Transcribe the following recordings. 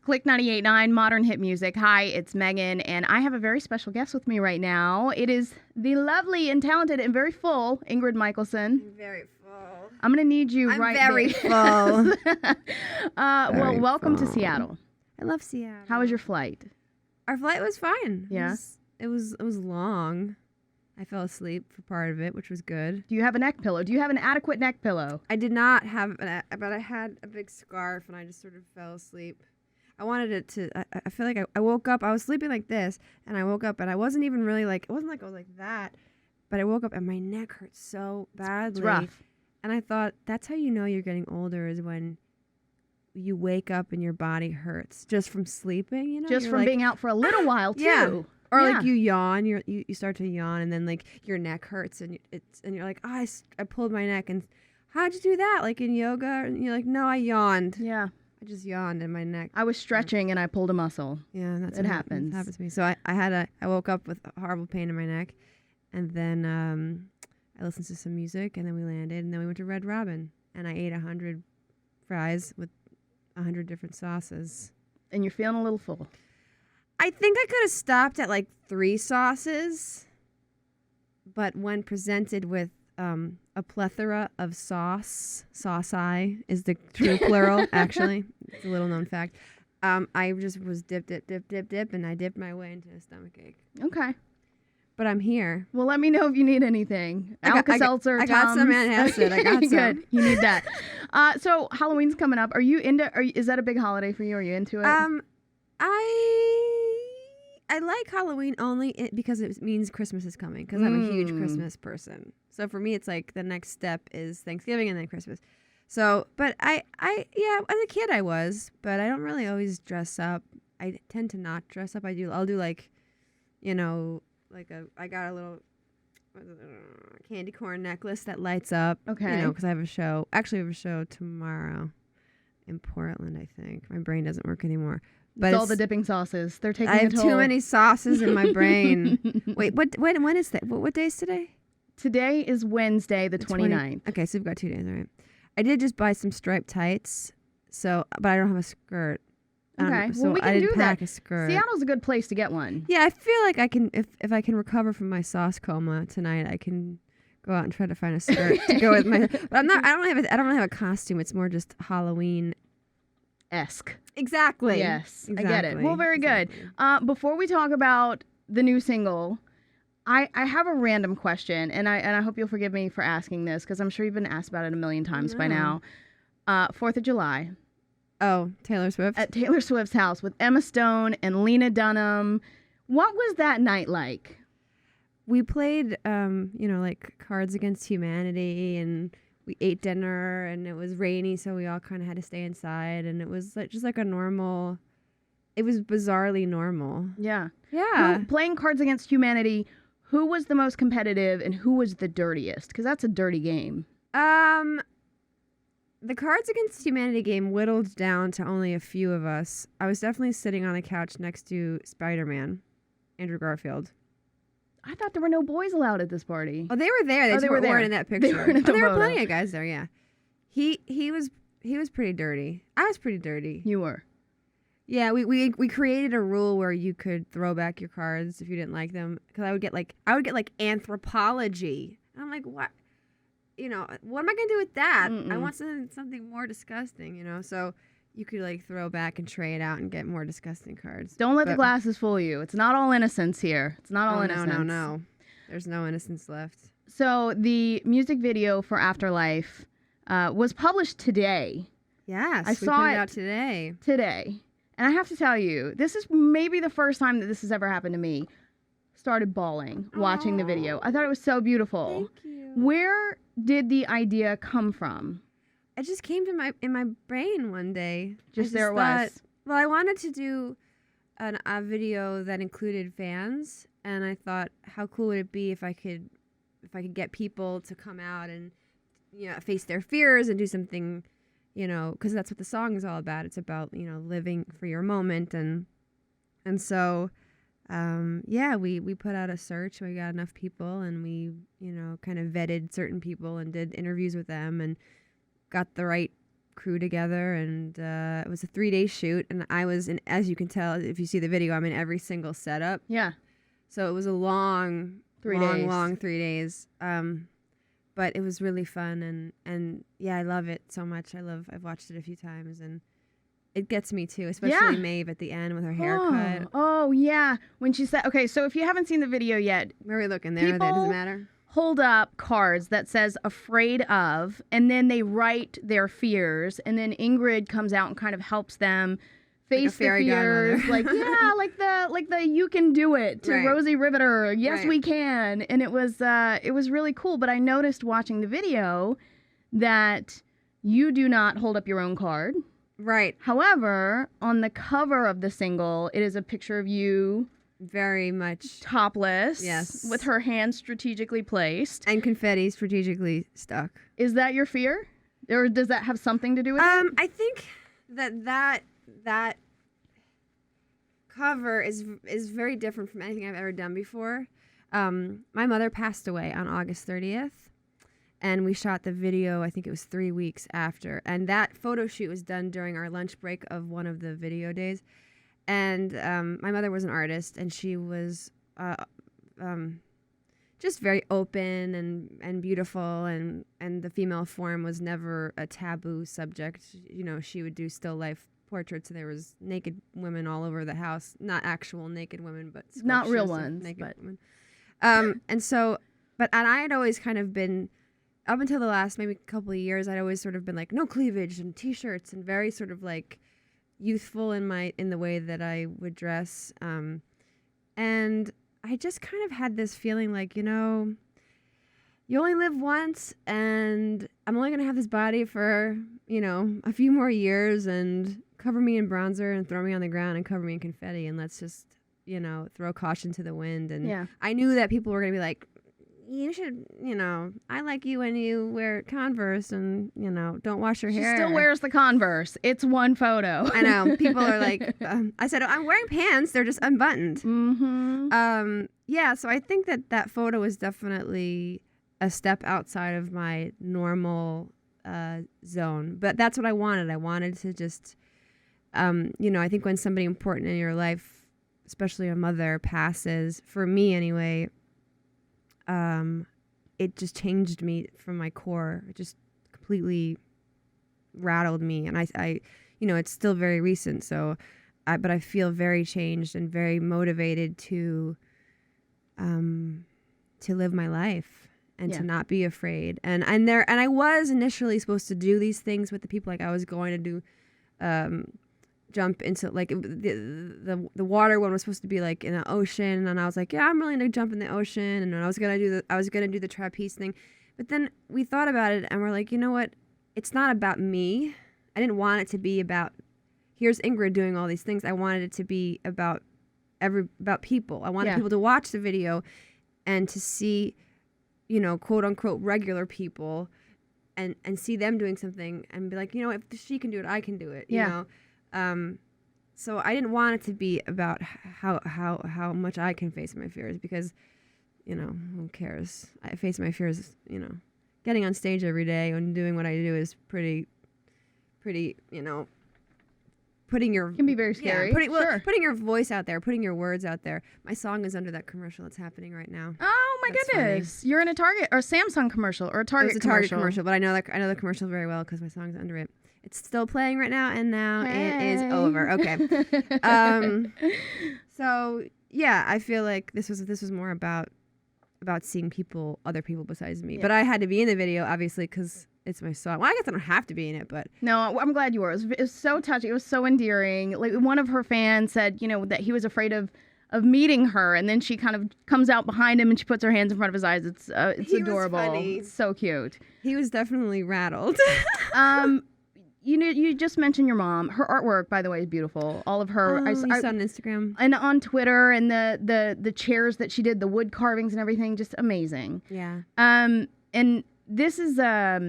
Click 98.9 Modern Hit Music. Hi, it's Megan, and I have a very special guest with me right now. It is the lovely and talented and very full Ingrid Michaelson. I'm very full. I'm going to need you I'm very full. Well, welcome to Seattle. I love Seattle. How was your flight? Our flight was fine. Yeah? It was long. I fell asleep for part of it, which was good. Do you have a neck pillow? Do you have an adequate neck pillow? I did not have but I had a big scarf and I just sort of fell asleep. I wanted it to, I feel like I woke up, I was sleeping like this, and I woke up and I wasn't even really like, it wasn't like I was like that, but I woke up and my neck hurt so badly. It's rough. And I thought, that's how you know you're getting older, is when you wake up and your body hurts just from sleeping, you know? Just from like, being out for a little while, too. Yeah. Or Yeah. like you yawn, you start to yawn, and then like your neck hurts, and you're like, oh, I pulled my neck, and how'd you do that? Like in yoga? And you're like, no, I yawned. Yeah. I just yawned in my neck. I was stretching and I pulled a muscle. Yeah, that's it what happens. happens to me. So I woke up with a horrible pain in my neck, and then I listened to some music, and then we landed, and then we went to Red Robin, and I ate 100 fries with 100 different sauces. And you're feeling a little full. I think I could have stopped at like 3 sauces, but when presented with a plethora of sauce-I is the true plural, actually. It's a little known fact. I just was dip, and I dipped my way into a stomachache. Okay. But I'm here. Well, let me know if you need anything. Alka-Seltzer, I got some antacid. I got some. Good. You need that. So Halloween's coming up. Are you into? Is that a big holiday for you? Are you into it? I like Halloween only because it means Christmas is coming, because I'm a huge Christmas person. So for me, it's like the next step is Thanksgiving and then Christmas. So, but yeah, as a kid I was, but I don't really always dress up. I tend to not dress up. I'll do like, you know, I got a little candy corn necklace that lights up. Okay. You know, because I have a show. Actually, I have a show tomorrow in Portland, I think. My brain doesn't work anymore. But it's all the dipping sauces. They're taking I have a toll. too many sauces in my brain. Wait, when is that? What day is today? Today is Wednesday, the 29th. Okay, so we've got 2 days, all right. I did just buy some striped tights, but I don't have a skirt. Okay, so well, we can I didn't do pack that. a skirt. Seattle's a good place to get one. Yeah, I feel like I can, if I can recover from my sauce coma tonight, I can go out and try to find a skirt to go with my. But I don't really have a costume. It's more just Halloween-esque. Exactly. Yes, exactly. I get it. Well, very good. Before we talk about the new single, I have a random question, and I hope you'll forgive me for asking this, because I'm sure you've been asked about it a million times by now. 4th of July. Oh, Taylor Swift? At Taylor Swift's house with Emma Stone and Lena Dunham. What was that night like? We played, like Cards Against Humanity, and we ate dinner, and it was rainy, so we all kind of had to stay inside, and it was just like a normal. It was bizarrely normal. Yeah. Yeah. Playing Cards Against Humanity, who was the most competitive and who was the dirtiest? Because that's a dirty game. The Cards Against Humanity game whittled down to only a few of us. I was definitely sitting on a couch next to Spider-Man, Andrew Garfield. I thought there were no boys allowed at this party. Oh, they were there. They were there in that picture. There were plenty of guys there. Yeah, he was pretty dirty. I was pretty dirty. You were. Yeah, we created a rule where you could throw back your cards if you didn't like them. Because I would get like anthropology. And I'm like, what? You know, what am I gonna do with that? I want something more disgusting. So you could like throw back and trade out and get more disgusting cards. Don't let the glasses fool you. It's not all innocence here. It's not all innocence. No. There's no innocence left. So the music video for Afterlife was published today. Yes, I saw it out today. And I have to tell you, this is maybe the first time that this has ever happened to me. Started bawling watching the video. I thought it was so beautiful. Thank you. Where did the idea come from? It just came to in my brain one day. Just there it was. Well, I wanted to do a video that included fans, and I thought, how cool would it be if I could get people to come out and face their fears and do something, because that's what the song is all about. It's about living for your moment, and so. We put out a search. We got enough people, and we, kind of vetted certain people and did interviews with them and got the right crew together, and it was a 3-day shoot, and I was in, as you can tell if you see the video, I'm in every single setup. Yeah. So it was a long 3 days. But it was really fun, and yeah, I love it so much. I've watched it a few times, and it gets me too, especially Maeve at the end with her haircut. Oh yeah, when she said, okay, so if you haven't seen the video yet, where are we looking there? That doesn't matter. Hold up cards that says "afraid of," and then they write their fears, and then Ingrid comes out and kind of helps them face the fears, like the "you can do it" to Rosie Riveter. Yes, we can, and it was really cool. But I noticed watching the video that you do not hold up your own card. Right. However, on the cover of the single, it is a picture of you. Very much topless. Yes. With her hands strategically placed. And confetti strategically stuck. Is that your fear? Or does that have something to do with it? I think that cover is very different from anything I've ever done before. My mother passed away on August 30th. And we shot the video, I think it was 3 weeks after. And that photo shoot was done during our lunch break of one of the video days. And my mother was an artist, and she was just very open and beautiful, and the female form was never a taboo subject. You know, she would do still life portraits, and there was naked women all over the house. Not actual naked women, but not real ones. Naked women. And I had always kind of been, up until the last maybe couple of years, I'd always sort of been like, no cleavage and t-shirts, and very sort of like youthful in the way that I would dress. And I just kind of had this feeling like, you know, you only live once, and I'm only going to have this body for, you know, a few more years, and cover me in bronzer and throw me on the ground and cover me in confetti, and let's just, you know, throw caution to the wind. And I knew that people were going to be like, you should, you know, I like you when you wear Converse and, you know, don't wash your hair. She still wears the Converse. It's one photo. I know. People are like, I said, I'm wearing pants. They're just unbuttoned. Mm-hmm. Yeah, so I think that photo was definitely a step outside of my normal zone. But that's what I wanted. I wanted to just, you know, I think when somebody important in your life, especially a mother, passes, for me anyway, it just changed me from my core. It just completely rattled me. And I you know, it's still very recent, so but I feel very changed and very motivated to live my life and to not be afraid. And I was initially supposed to do these things with the people. Like I was going to do jump into, like, the water one was supposed to be like in the ocean, and I was like, yeah, I'm willing to jump in the ocean, and I was gonna do the trapeze thing. But then we thought about it, and we're like, you know what, it's not about me. I didn't want it to be about, here's Ingrid doing all these things. I wanted it to be about people. I wanted people to watch the video and to see, you know, quote unquote regular people, and see them doing something and be like, you know, if she can do it, I can do it. You know. So I didn't want it to be about how much I can face my fears, because, you know, who cares? I face my fears, you know. Getting on stage every day and doing what I do is pretty, you know, can be very scary. Putting your voice out there, putting your words out there. My song is under that commercial that's happening right now. Oh my goodness. Funny. You're in a Target or Samsung commercial or a Target commercial. It was a Target commercial, but I know the commercial very well because my song's under it. It's still playing right now, and now it is over. Okay. So yeah, I feel like this was more about seeing other people besides me. But I had to be in the video, obviously, because it's my song. Well, I guess I don't have to be in it, but no, I'm glad you were. It was so touching. It was so endearing. Like, one of her fans said, you know, that he was afraid of meeting her, and then she kind of comes out behind him and she puts her hands in front of his eyes. It's adorable. It's so cute. He was definitely rattled. You know, you just mentioned your mom. Her artwork, by the way, is beautiful. All of her. I saw on Instagram and on Twitter, and the chairs that she did, the wood carvings and everything, just amazing. Yeah. And this is a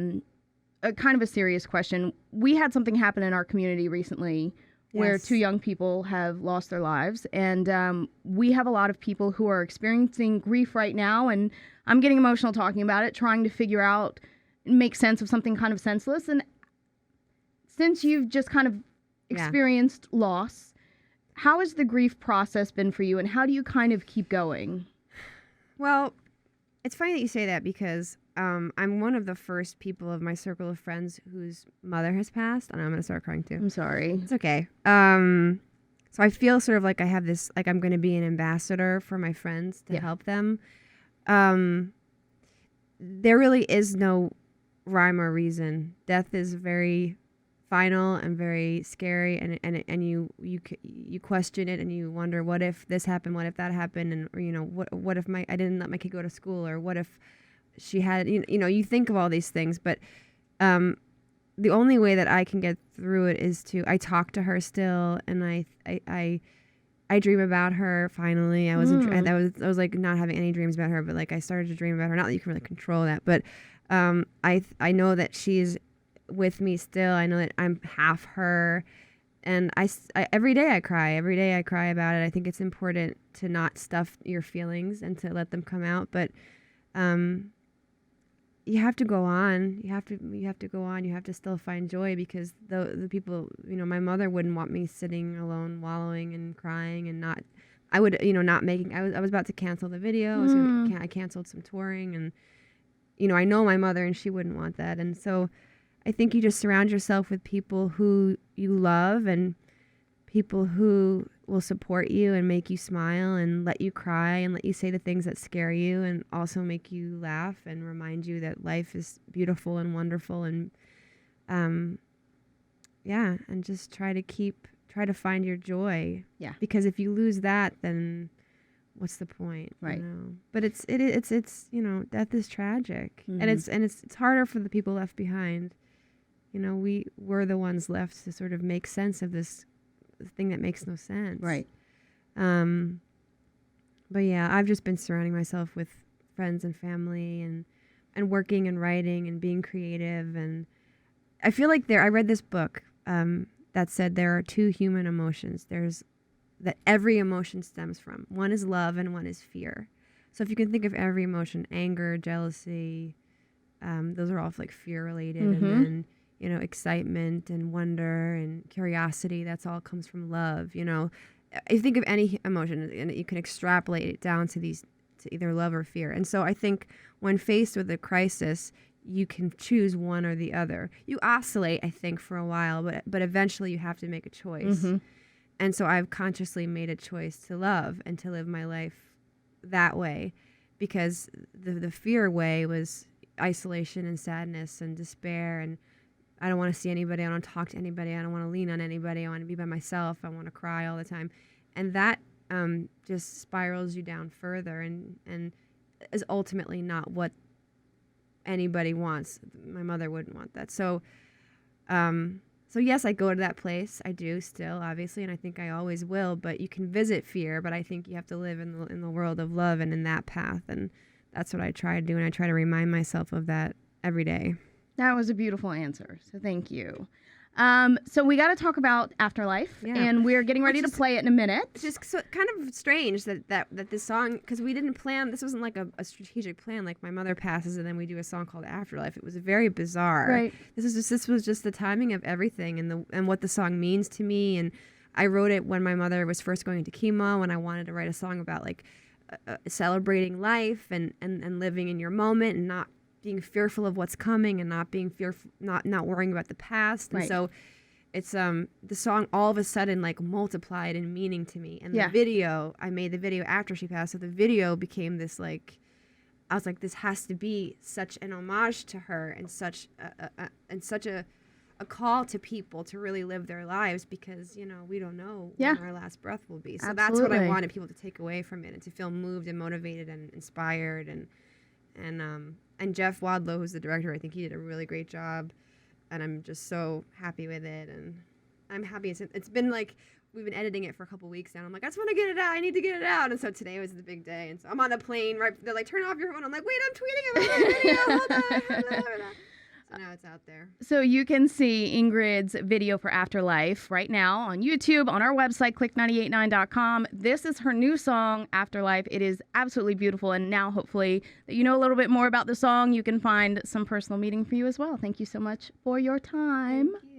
kind of a serious question. We had something happen in our community recently where 2 young people have lost their lives, and we have a lot of people who are experiencing grief right now. And I'm getting emotional talking about it, trying to figure out, make sense of something kind of senseless. And since you've just kind of experienced loss, how has the grief process been for you, and how do you kind of keep going? Well, it's funny that you say that because I'm one of the first people of my circle of friends whose mother has passed, and I'm going to start crying too. I'm sorry. It's okay. So I feel sort of like I have this, like I'm going to be an ambassador for my friends to help them. There really is no rhyme or reason. Death is very final and very scary, and you question it and you wonder, what if this happened, what if that happened, and what if I didn't let my kid go to school, or what if she had, you think of all these things, but the only way that I can get through it is I talk to her still, and I dream about her. Finally, I was like not having any dreams about her, but like I started to dream about her. Not that you can really control that, but I know that she's with me still. I know that I'm half her, and I every day I cry. Every day I cry about it. I think it's important to not stuff your feelings and to let them come out, but you have to go on. You have to go on. You have to still find joy, because the people, my mother wouldn't want me sitting alone, wallowing and crying, and not. I would, not making. I was about to cancel the video. I canceled some touring, and I know my mother, and she wouldn't want that. And so, I think you just surround yourself with people who you love, and people who will support you and make you smile and let you cry and let you say the things that scare you, and also make you laugh and remind you that life is beautiful and wonderful, and and just try to find your joy. Yeah. Because if you lose that, then what's the point? Right. But it's death is tragic. Mm-hmm. And it's harder for the people left behind. We're the ones left to sort of make sense of this thing that makes no sense. Right. But yeah, I've just been surrounding myself with friends and family, and working and writing and being creative. And I feel like I read this book that said there are two human emotions. There's that every emotion stems from. One is love and one is fear. So if you can think of every emotion, anger, jealousy, those are all like fear related. Mm-hmm. And then excitement and wonder and curiosity, that's all comes from love. I think of any emotion, and you can extrapolate it down to either love or fear. And so I think when faced with a crisis, you can choose one or the other. You oscillate, I think, for a while, but eventually you have to make a choice. Mm-hmm. And so I've consciously made a choice to love and to live my life that way, because the fear way was isolation and sadness and despair, and I don't want to see anybody. I don't want to talk to anybody. I don't want to lean on anybody. I want to be by myself. I want to cry all the time. And that just spirals you down further, and is ultimately not what anybody wants. My mother wouldn't want that. So yes, I go to that place. I do still, obviously, and I think I always will. But you can visit fear, but I think you have to live in the world of love and in that path. And that's what I try to do, and I try to remind myself of that every day. That was a beautiful answer, so thank you. So we got to talk about Afterlife, and we're getting ready to play it in a minute. It's just kind of strange that this song, because we didn't plan, this wasn't like a strategic plan, like my mother passes and then we do a song called Afterlife. It was very bizarre. Right. This was just the timing of everything, and what the song means to me. And I wrote it when my mother was first going into chemo, and I wanted to write a song about like celebrating life and living in your moment, and not being fearful of what's coming, and not being fearful, not worrying about the past. And right. So it's the song all of a sudden like multiplied in meaning to me. And the video, I made the video after she passed, so the video became this like, I was like, this has to be such an homage to her, and such a call to people to really live their lives, because we don't know when our last breath will be. So Absolutely. That's what I wanted people to take away from it, and to feel moved and motivated and inspired. And Jeff Wadlow, who's the director, I think he did a really great job, and I'm just so happy with it. And I'm happy. It's been like, we've been editing it for a couple weeks now. I'm like, I just want to get it out. I need to get it out. And so today was the big day. And so I'm on the plane, right? They're like, turn off your phone. I'm like, wait, I'm tweeting about the video. Hold on. So now it's out there. So you can see Ingrid's video for Afterlife right now on YouTube, on our website, click989.com. This is her new song, Afterlife. It is absolutely beautiful. And now, hopefully, that you know a little bit more about the song, you can find some personal meaning for you as well. Thank you so much for your time. Thank you.